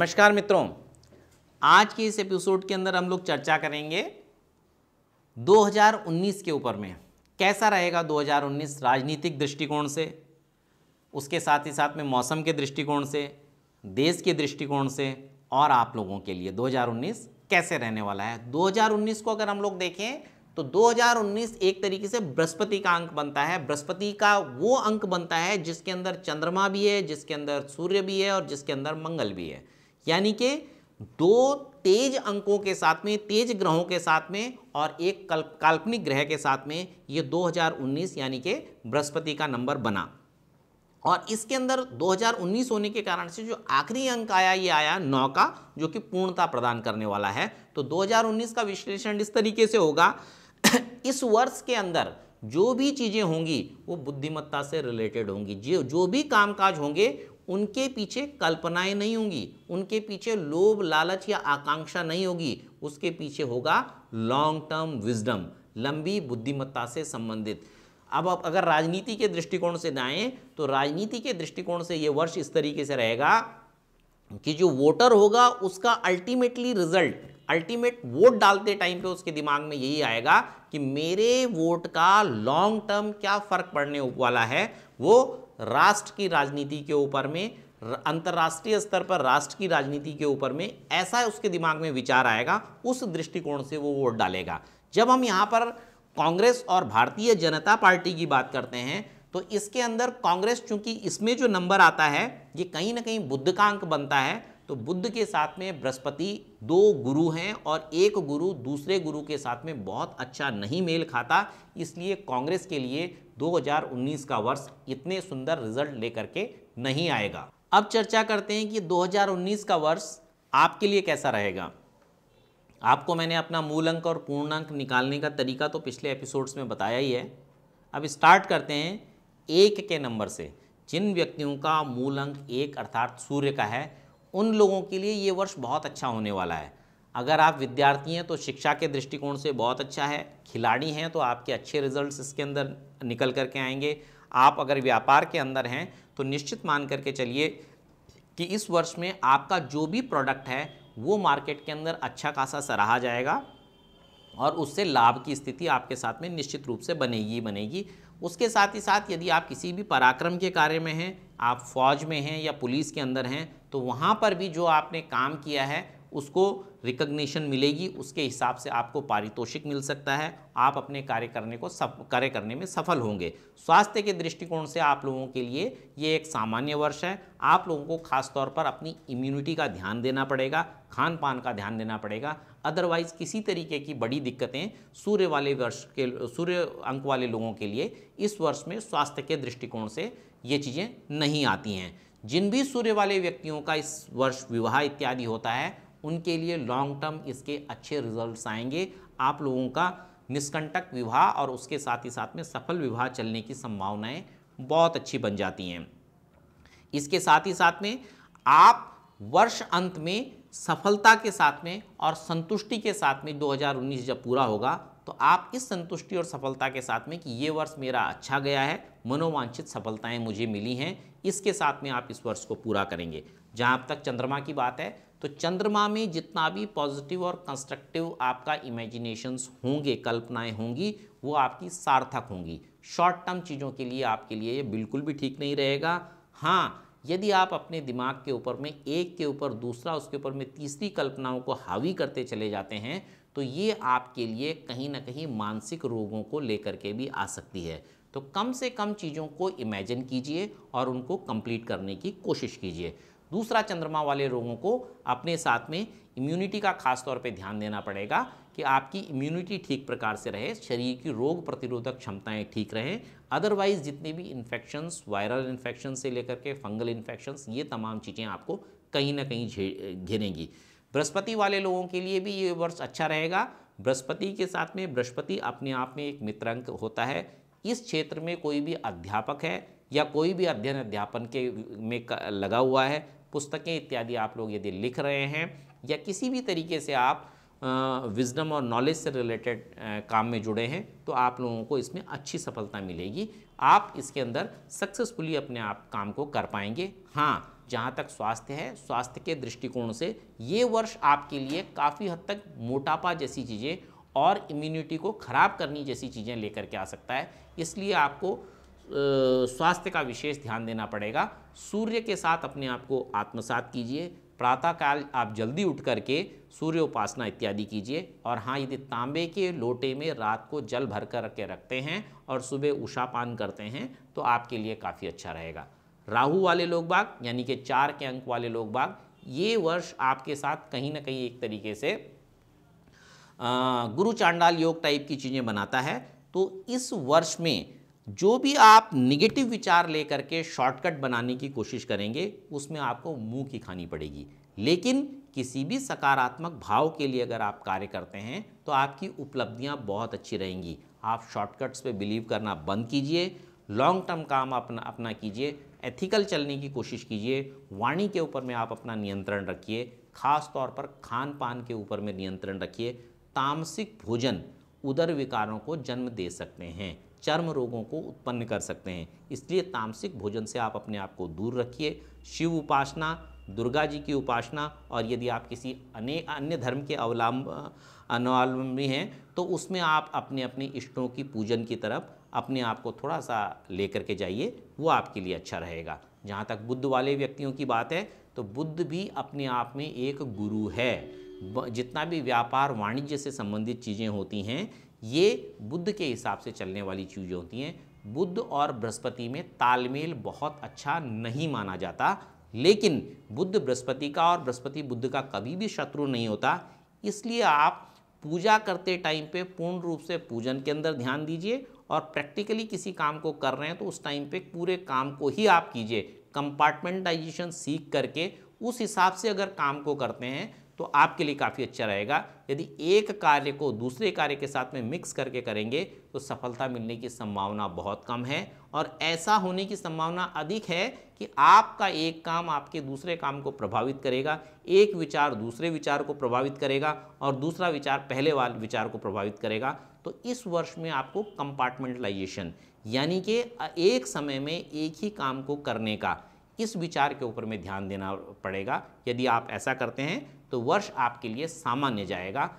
नमस्कार मित्रों, आज के इस एपिसोड के अंदर हम लोग चर्चा करेंगे 2019 के ऊपर में। कैसा रहेगा 2019 राजनीतिक दृष्टिकोण से, उसके साथ ही साथ में मौसम के दृष्टिकोण से, देश के दृष्टिकोण से और आप लोगों के लिए 2019 कैसे रहने वाला है। 2019 को अगर हम लोग देखें तो 2019 एक तरीके से बृहस्पति का अंक बनता है। बृहस्पति का वो अंक बनता है जिसके अंदर चंद्रमा भी है, जिसके अंदर सूर्य भी है और जिसके अंदर मंगल भी है। यानी कि दो तेज अंकों के साथ में, तेज ग्रहों के साथ में और एक काल्पनिक ग्रह के साथ में ये 2019 यानी कि बृहस्पति का नंबर बना। और इसके अंदर 2019 होने के कारण से जो आखिरी अंक आया ये आया 9 का, जो कि पूर्णता प्रदान करने वाला है। तो 2019 का विश्लेषण इस तरीके से होगा इस वर्ष के अंदर जो भी चीज़ें होंगी वो बुद्धिमत्ता से रिलेटेड होंगी। जो भी कामकाज होंगे उनके पीछे कल्पनाएं नहीं होंगी, उनके पीछे लोभ लालच या आकांक्षा नहीं होगी, उसके पीछे होगा लॉन्ग टर्म विजडम, लंबी बुद्धिमत्ता से संबंधित। अब अगर राजनीति के दृष्टिकोण से जाएं तो राजनीति के दृष्टिकोण से ये वर्ष इस तरीके से रहेगा कि जो वोटर होगा उसका अल्टीमेटली रिजल्ट, अल्टीमेट वोट डालते टाइम पे उसके दिमाग में यही आएगा कि मेरे वोट का लॉन्ग टर्म क्या फर्क पड़ने वाला है। वो राष्ट्र की राजनीति के ऊपर में, अंतर्राष्ट्रीय स्तर पर राष्ट्र की राजनीति के ऊपर में ऐसा उसके दिमाग में विचार आएगा, उस दृष्टिकोण से वो वोट डालेगा। जब हम यहाँ पर कांग्रेस और भारतीय जनता पार्टी की बात करते हैं तो इसके अंदर कांग्रेस, चूंकि इसमें जो नंबर आता है ये कहीं ना कहीं बुध का अंक बनता है, तो बुध के साथ में बृहस्पति दो गुरु हैं और एक गुरु दूसरे गुरु के साथ में बहुत अच्छा नहीं मेल खाता। इसलिए कांग्रेस के लिए 2019 का वर्ष इतने सुंदर रिजल्ट लेकर के नहीं आएगा। अब चर्चा करते हैं कि 2019 का वर्ष आपके लिए कैसा रहेगा। आपको मैंने अपना मूल अंक और पूर्णांक निकालने का तरीका तो पिछले एपिसोड्स में बताया ही है। अब स्टार्ट करते हैं 1 के नंबर से। जिन व्यक्तियों का मूल अंक 1 अर्थात सूर्य का है, उन लोगों के लिए ये वर्ष बहुत अच्छा होने वाला है। अगर आप विद्यार्थी हैं तो शिक्षा के दृष्टिकोण से बहुत अच्छा है, खिलाड़ी हैं तो आपके अच्छे रिजल्ट्स इसके अंदर निकल करके आएंगे। आप अगर व्यापार के अंदर हैं तो निश्चित मान करके चलिए कि इस वर्ष में आपका जो भी प्रोडक्ट है वो मार्केट के अंदर अच्छा खासा सराहा जाएगा और उससे लाभ की स्थिति आपके साथ में निश्चित रूप से बनेगी। उसके साथ ही साथ यदि आप किसी भी पराक्रम के कार्य में हैं, आप फौज में हैं या पुलिस के अंदर हैं, तो वहाँ पर भी जो आपने काम किया है उसको रिकग्निशन मिलेगी, उसके हिसाब से आपको पारितोषिक मिल सकता है, आप अपने कार्य करने में सफल होंगे। स्वास्थ्य के दृष्टिकोण से आप लोगों के लिए ये एक सामान्य वर्ष है। आप लोगों को खास तौर पर अपनी इम्यूनिटी का ध्यान देना पड़ेगा, खान पान का ध्यान देना पड़ेगा। अदरवाइज किसी तरीके की बड़ी दिक्कतें सूर्य अंक वाले लोगों के लिए इस वर्ष में स्वास्थ्य के दृष्टिकोण से ये चीज़ें नहीं आती हैं। जिन भी सूर्य वाले व्यक्तियों का इस वर्ष विवाह इत्यादि होता है उनके लिए लॉन्ग टर्म इसके अच्छे रिजल्ट्स आएंगे। आप लोगों का निष्कंटक विवाह और उसके साथ ही साथ में सफल विवाह चलने की संभावनाएं बहुत अच्छी बन जाती हैं। इसके साथ ही साथ में आप वर्ष अंत में सफलता के साथ में और संतुष्टि के साथ में 2019 जब पूरा होगा तो आप इस संतुष्टि और सफलता के साथ में कि ये वर्ष मेरा अच्छा गया है, मनोवांछित सफलताएं मुझे मिली हैं, इसके साथ में आप इस वर्ष को पूरा करेंगे। जहाँ तक चंद्रमा की बात है तो चंद्रमा में जितना भी पॉजिटिव और कंस्ट्रक्टिव आपका इमेजिनेशंस होंगे, कल्पनाएं होंगी, वो आपकी सार्थक होंगी। शॉर्ट टर्म चीज़ों के लिए आपके लिए ये बिल्कुल भी ठीक नहीं रहेगा। हाँ, यदि आप अपने दिमाग के ऊपर में एक के ऊपर दूसरा, उसके ऊपर में तीसरी कल्पनाओं को हावी करते चले जाते हैं तो ये आपके लिए कहीं ना कहीं मानसिक रोगों को लेकर के भी आ सकती है। तो कम से कम चीज़ों को इमेजिन कीजिए और उनको कंप्लीट करने की कोशिश कीजिए। दूसरा, चंद्रमा वाले लोगों को अपने साथ में इम्यूनिटी का खास तौर पे ध्यान देना पड़ेगा कि आपकी इम्यूनिटी ठीक प्रकार से रहे, शरीर की रोग प्रतिरोधक क्षमताएं ठीक रहें। अदरवाइज जितने भी इन्फेक्शंस, वायरल इन्फेक्शन से लेकर के फंगल इन्फेक्शंस, ये तमाम चीज़ें आपको कहीं ना कहीं घेरेंगी। बृहस्पति वाले लोगों के लिए भी ये वर्ष अच्छा रहेगा। बृहस्पति के साथ में बृहस्पति अपने आप में एक मित्र अंक होता है। इस क्षेत्र में कोई भी अध्यापक है या कोई भी अध्ययन अध्यापन के में लगा हुआ है, पुस्तकें इत्यादि आप लोग यदि लिख रहे हैं या किसी भी तरीके से आप विजडम और नॉलेज से रिलेटेड काम में जुड़े हैं तो आप लोगों को इसमें अच्छी सफलता मिलेगी। आप इसके अंदर सक्सेसफुली अपने आप काम को कर पाएंगे। हाँ, जहाँ तक स्वास्थ्य है, स्वास्थ्य के दृष्टिकोण से ये वर्ष आपके लिए काफ़ी हद तक मोटापा जैसी चीज़ें और इम्यूनिटी को ख़राब करनी जैसी चीज़ें लेकर के आ सकता है। इसलिए आपको स्वास्थ्य का विशेष ध्यान देना पड़ेगा। सूर्य के साथ अपने आप को आत्मसात कीजिए। प्रातःकाल आप जल्दी उठ करके सूर्य उपासना इत्यादि कीजिए। और हाँ, यदि तांबे के लोटे में रात को जल भर कर के रखते हैं और सुबह उषापान करते हैं तो आपके लिए काफ़ी अच्छा रहेगा। राहु वाले लोग बाग यानी कि 4 के अंक वाले लोग बाग, ये वर्ष आपके साथ कहीं ना कहीं एक तरीके से गुरु चांडाल योग टाइप की चीज़ें बनाता है। तो इस वर्ष में जो भी आप निगेटिव विचार लेकर के शॉर्टकट बनाने की कोशिश करेंगे उसमें आपको मुंह की खानी पड़ेगी। लेकिन किसी भी सकारात्मक भाव के लिए अगर आप कार्य करते हैं तो आपकी उपलब्धियां बहुत अच्छी रहेंगी। आप शॉर्टकट्स पे बिलीव करना बंद कीजिए, लॉन्ग टर्म काम अपना कीजिए, एथिकल चलने की कोशिश कीजिए। वाणी के ऊपर में आप अपना नियंत्रण रखिए, खास तौर पर खान पान के ऊपर में नियंत्रण रखिए। तामसिक भोजन उदर विकारों को जन्म दे सकते हैं, चर्म रोगों को उत्पन्न कर सकते हैं, इसलिए तामसिक भोजन से आप अपने आप को दूर रखिए। शिव उपासना, दुर्गा जी की उपासना, और यदि आप किसी अन्य धर्म के अवलंबी हैं तो उसमें आप अपने अपने इष्टों की पूजन की तरफ अपने आप को थोड़ा सा लेकर के जाइए, वो आपके लिए अच्छा रहेगा। जहाँ तक बुद्ध वाले व्यक्तियों की बात है तो बुद्ध भी अपने आप में एक गुरु है। जितना भी व्यापार वाणिज्य से संबंधित चीज़ें होती हैं ये बुद्ध के हिसाब से चलने वाली चीज़ें होती हैं। बुद्ध और बृहस्पति में तालमेल बहुत अच्छा नहीं माना जाता, लेकिन बुद्ध बृहस्पति का और बृहस्पति बुद्ध का कभी भी शत्रु नहीं होता। इसलिए आप पूजा करते टाइम पे पूर्ण रूप से पूजन के अंदर ध्यान दीजिए और प्रैक्टिकली किसी काम को कर रहे हैं तो उस टाइम पे पूरे काम को ही आप कीजिए। कंपार्टमेंटाइजेशन सीख करके उस हिसाब से अगर काम को करते हैं तो आपके लिए काफ़ी अच्छा रहेगा। यदि एक कार्य को दूसरे कार्य के साथ में मिक्स करके करेंगे तो सफलता मिलने की संभावना बहुत कम है, और ऐसा होने की संभावना अधिक है कि आपका एक काम आपके दूसरे काम को प्रभावित करेगा, एक विचार दूसरे विचार को प्रभावित करेगा और दूसरा विचार पहले वाले विचार को प्रभावित करेगा। तो इस वर्ष में आपको कंपार्टमेंटलाइजेशन यानी कि एक समय में एक ही काम को करने का, इस विचार के ऊपर में ध्यान देना पड़ेगा। यदि आप ऐसा करते हैं तो वर्ष आपके लिए सामान्य जाएगा।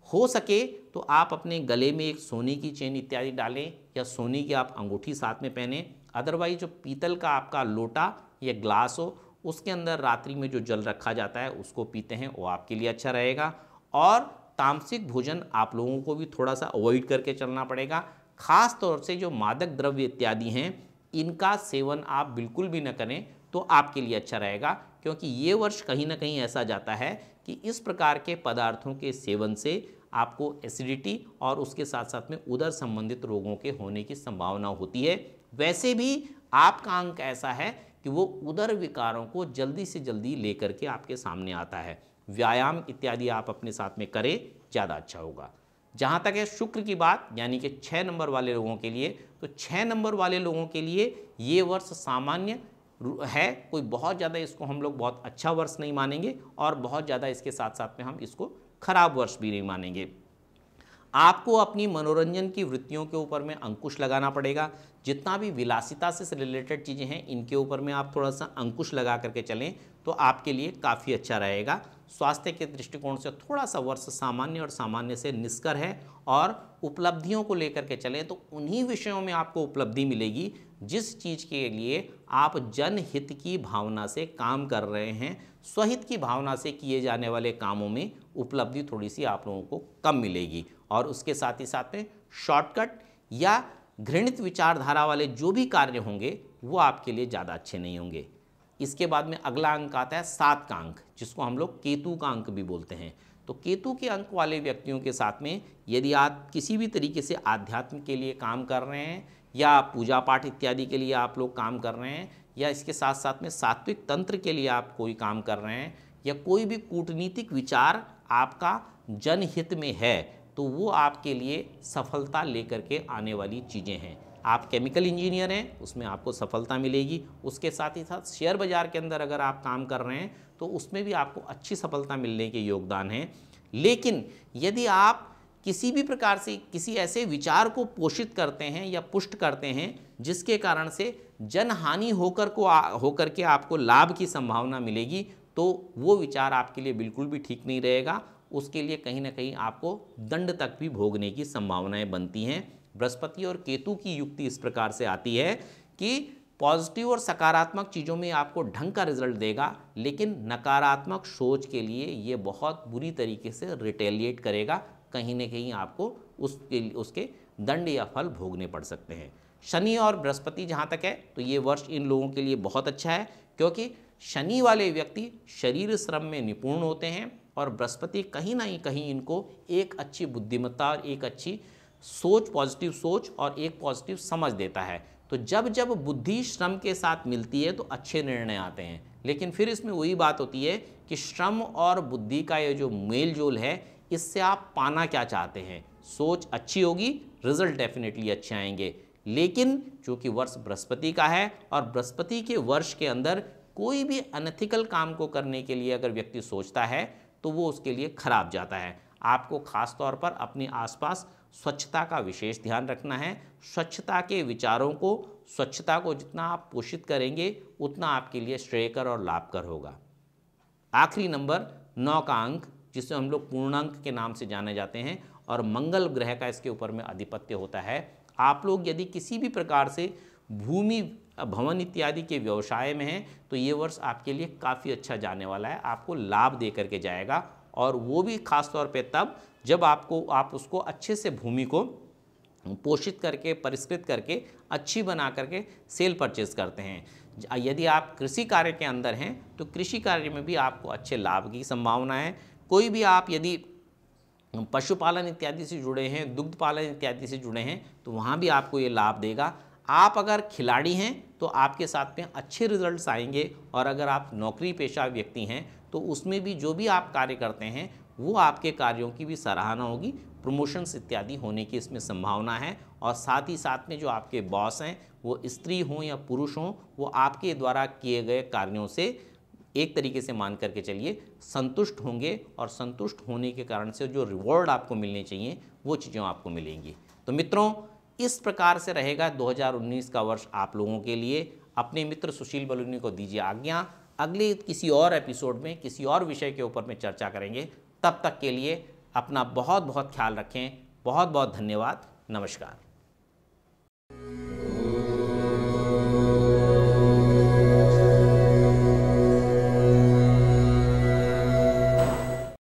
हो सके तो आप अपने गले में एक सोने की चेन इत्यादि डालें या सोने की आप अंगूठी साथ में पहने। अदरवाइज जो पीतल का आपका लोटा या ग्लास हो उसके अंदर रात्रि में जो जल रखा जाता है उसको पीते हैं, वो आपके लिए अच्छा रहेगा। और तामसिक भोजन आप लोगों को भी थोड़ा सा अवॉइड करके चलना पड़ेगा। खास तौर से जो मादक द्रव्य इत्यादि हैं इनका सेवन आप बिल्कुल भी न करें तो आपके लिए अच्छा रहेगा, क्योंकि ये वर्ष कहीं ना कहीं ऐसा जाता है कि इस प्रकार के पदार्थों के सेवन से आपको एसिडिटी और उसके साथ साथ में उदर संबंधित रोगों के होने की संभावना होती है। वैसे भी आपका अंक ऐसा है कि वो उदर विकारों को जल्दी से जल्दी लेकर के आपके सामने आता है। व्यायाम इत्यादि आप अपने साथ में करें, ज़्यादा अच्छा होगा। जहाँ तक है शुक्र की बात यानी कि 6 नंबर वाले लोगों के लिए, तो 6 नंबर वाले लोगों के लिए ये वर्ष सामान्य है। कोई बहुत ज़्यादा इसको हम लोग बहुत अच्छा वर्ष नहीं मानेंगे और बहुत ज़्यादा इसके साथ साथ में हम इसको खराब वर्ष भी नहीं मानेंगे। आपको अपनी मनोरंजन की वृत्तियों के ऊपर में अंकुश लगाना पड़ेगा। जितना भी विलासिता से रिलेटेड चीज़ें हैं इनके ऊपर में आप थोड़ा सा अंकुश लगा करके चलें तो आपके लिए काफ़ी अच्छा रहेगा। स्वास्थ्य के दृष्टिकोण से थोड़ा सा वर्ष सामान्य और सामान्य से निष्कर है, और उपलब्धियों को लेकर के चलें तो उन्हीं विषयों में आपको उपलब्धि मिलेगी जिस चीज़ के लिए आप जनहित की भावना से काम कर रहे हैं। स्वहित की भावना से किए जाने वाले कामों में उपलब्धि थोड़ी सी आप लोगों को कम मिलेगी, और उसके साथ ही साथ में शॉर्टकट या घृणित विचारधारा वाले जो भी कार्य होंगे वो आपके लिए ज़्यादा अच्छे नहीं होंगे। इसके बाद में अगला अंक आता है 7 का अंक, जिसको हम लोग केतु का अंक भी बोलते हैं। तो केतु के अंक वाले व्यक्तियों के साथ में यदि आप किसी भी तरीके से आध्यात्म के लिए काम कर रहे हैं या पूजा पाठ इत्यादि के लिए आप लोग काम कर रहे हैं, या इसके साथ साथ में सात्विक तंत्र के लिए आप कोई काम कर रहे हैं, या कोई भी कूटनीतिक विचार आपका जनहित में है, तो वो आपके लिए सफलता लेकर के आने वाली चीज़ें हैं। आप केमिकल इंजीनियर हैं, उसमें आपको सफलता मिलेगी। उसके साथ ही साथ शेयर बाज़ार के अंदर अगर आप काम कर रहे हैं तो उसमें भी आपको अच्छी सफलता मिलने के योगदान हैं। लेकिन यदि आप किसी भी प्रकार से किसी ऐसे विचार को पोषित करते हैं या पुष्ट करते हैं जिसके कारण से जनहानि होकर के आपको लाभ की संभावना मिलेगी, तो वो विचार आपके लिए बिल्कुल भी ठीक नहीं रहेगा। उसके लिए कहीं ना कहीं आपको दंड तक भी भोगने की संभावनाएं बनती हैं। बृहस्पति और केतु की युक्ति इस प्रकार से आती है कि पॉजिटिव और सकारात्मक चीज़ों में आपको ढंग का रिजल्ट देगा, लेकिन नकारात्मक सोच के लिए ये बहुत बुरी तरीके से रिटेलिएट करेगा। कहीं ना कहीं आपको उसके दंड या फल भोगने पड़ सकते हैं। शनि और बृहस्पति जहाँ तक है तो ये वर्ष इन लोगों के लिए बहुत अच्छा है, क्योंकि शनि वाले व्यक्ति शरीर श्रम में निपुण होते हैं और बृहस्पति कहीं ना कहीं इनको एक अच्छी बुद्धिमत्ता और एक अच्छी सोच, पॉजिटिव सोच और एक पॉजिटिव समझ देता है। तो जब जब बुद्धि श्रम के साथ मिलती है तो अच्छे निर्णय आते हैं, लेकिन फिर इसमें वही बात होती है कि श्रम और बुद्धि का ये जो मेल जोल है, इससे आप पाना क्या चाहते हैं। सोच अच्छी होगी, रिजल्ट डेफिनेटली अच्छे आएंगे, लेकिन चूंकि वर्ष बृहस्पति का है और बृहस्पति के वर्ष के अंदर कोई भी अनएथिकल काम को करने के लिए अगर व्यक्ति सोचता है तो वो उसके लिए खराब जाता है। आपको खास तौर पर अपने आसपास स्वच्छता का विशेष ध्यान रखना है। स्वच्छता के विचारों को, स्वच्छता को जितना आप पोषित करेंगे उतना आपके लिए श्रेयकर और लाभकर होगा। आखिरी नंबर 9 का अंक, जिसे हम लोग पूर्णांक के नाम से जाने जाते हैं, और मंगल ग्रह का इसके ऊपर में आधिपत्य होता है। आप लोग यदि किसी भी प्रकार से भूमि, भवन इत्यादि के व्यवसाय में हैं तो ये वर्ष आपके लिए काफ़ी अच्छा जाने वाला है, आपको लाभ दे करके जाएगा। और वो भी खास तौर पे तब जब आप उसको अच्छे से भूमि को पोषित करके, परिष्कृत करके, अच्छी बना करके सेल परचेज करते हैं। यदि आप कृषि कार्य के अंदर हैं तो कृषि कार्य में भी आपको अच्छे लाभ की संभावना है। कोई भी आप यदि पशुपालन इत्यादि से जुड़े हैं, दुग्ध पालन इत्यादि से जुड़े हैं, तो वहाँ भी आपको ये लाभ देगा। आप अगर खिलाड़ी हैं तो आपके साथ में अच्छे रिजल्ट्स आएंगे, और अगर आप नौकरी पेशा व्यक्ति हैं तो उसमें भी जो भी आप कार्य करते हैं वो आपके कार्यों की भी सराहना होगी, प्रमोशंस इत्यादि होने की इसमें संभावना है। और साथ ही साथ में जो आपके बॉस हैं वो स्त्री हों या पुरुष हों, वो आपके द्वारा किए गए कार्यों से एक तरीके से मान करके चलिए संतुष्ट होंगे, और संतुष्ट होने के कारण से जो रिवॉर्ड आपको मिलने चाहिए वो चीज़ें आपको मिलेंगी। तो मित्रों, इस प्रकार से रहेगा 2019 का वर्ष आप लोगों के लिए। अपने मित्र सुशील बलूनी को दीजिए आज्ञा। अगले किसी और एपिसोड में किसी और विषय के ऊपर में चर्चा करेंगे। तब तक के लिए अपना बहुत बहुत ख्याल रखें। बहुत बहुत धन्यवाद। नमस्कार।